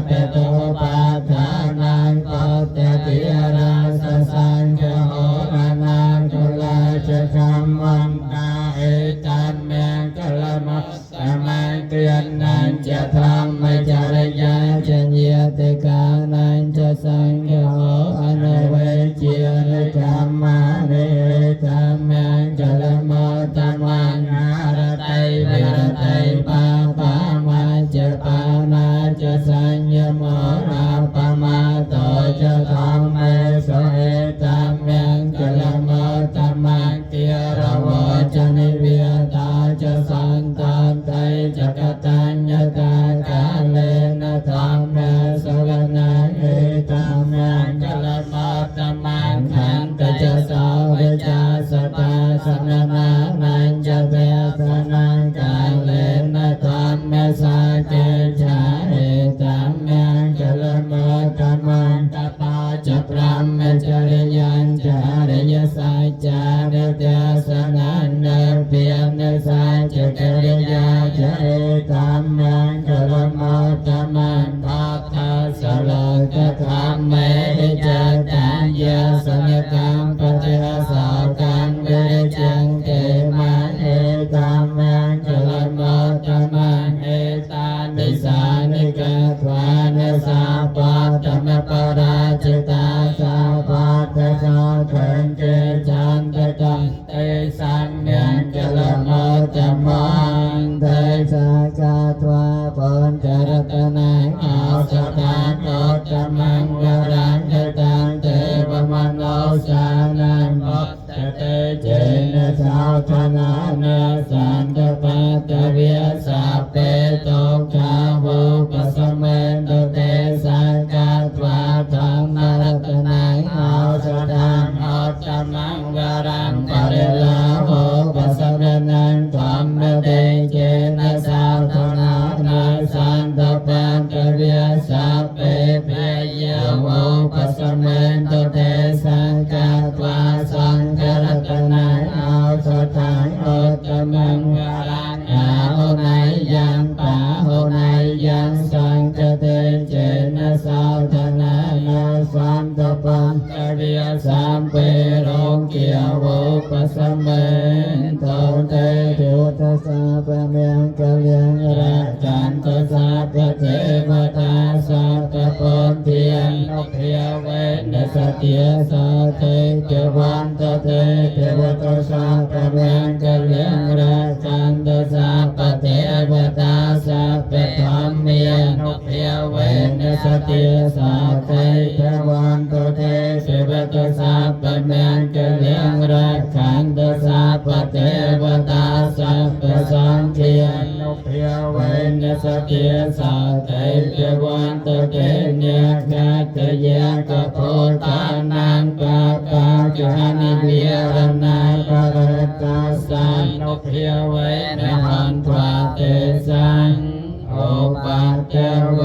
เปโตปาทานังโกเตติราสสังเกโหรานังกุลาจะคำวันตาเอตัมเมงกลมัสสมังเตียนนันจะทำไม่จารยาจะเยียติกานันจะสังเกโหอนุเวจีริกามาเรตัมเมงกลมัสสมังอาระไตวิระไตปาปามาจะปานาจะสัญญโมราปมาโตจะทำให้โสเอตัมเมงกลมัสสมังเตียระวจะนิเวียตาจะสันตานไตจะกตัญญตากาเลนะธรรมเมสวนาเอตัมเมงกลมัสสมังขันตจะสาวเวจาสตาสนานานันจะเวสนังกาเลนะธรรมเมสาเกจาเอตัมเมงกลมัสสมังตปาจะพระเมจริยัญจาริยสัจจาริเตสนันเนเพียนสัจจกริยาจะเอตัมเมงกลมัสสมังพัทธสโลกธรรมเมจตัญญาสัญญกรรมปฏิอาสากังเวจังเกมาเอตัมเมงกลมัสสมังเอตานิสานิกาทวานิสาปัตตมปราจิตาสาปัตตสาเขนเกจันตตังเตสังเมงกลมัสสมังเตสากาทวาปุญจรัตนังอาสตาโตตมังวรังเกตังเทวมโนสานังโมตเตเจนะสาวธนาเนสันตปัตตเวียสัพเพโตขาวุปสมเมนตุเตสังกาตวาธรรมรัตนังอาสตังโอตมังวรังปริลาโหปสมเมนังธรรมเตเจนะสาวธนาเนสันตปัตตเวียสัพเพเพยโหปสมเมนตุเตสังกาตวาสังฆรัตนังอาสตังโอตมังวรังอาโหนายยังปะโหนายยังสังฆเตเจนะสาวธนาเนสันตปัตตเวียสัมเปโรงเกียวโหปสมเมนตุเตเทวทัสสะปะเมียงกะเลียงราจันตสัพพะเทวตาสัพพะปนเทียนนกเพียเวนสติยสาเตเกวันตเตเทวทัสสะปะเมียงกะเลียงราจันตสัพพะเทวตาสัพพะธรรมเมียนกเพียเวนสติยสาเตเกวันตเตเทวทัสสะปะเมียงกะเลียงราจันตสัพพะเทวตาสัพพะสังฆีนกเพียเวนสติยสาเตเกวันตเตเนกะเตยะกะโพธานังปะปะกะนิเวียรนาปะเรตัสสะนกเพียเวนหันทวาเตสังโอปะเตเว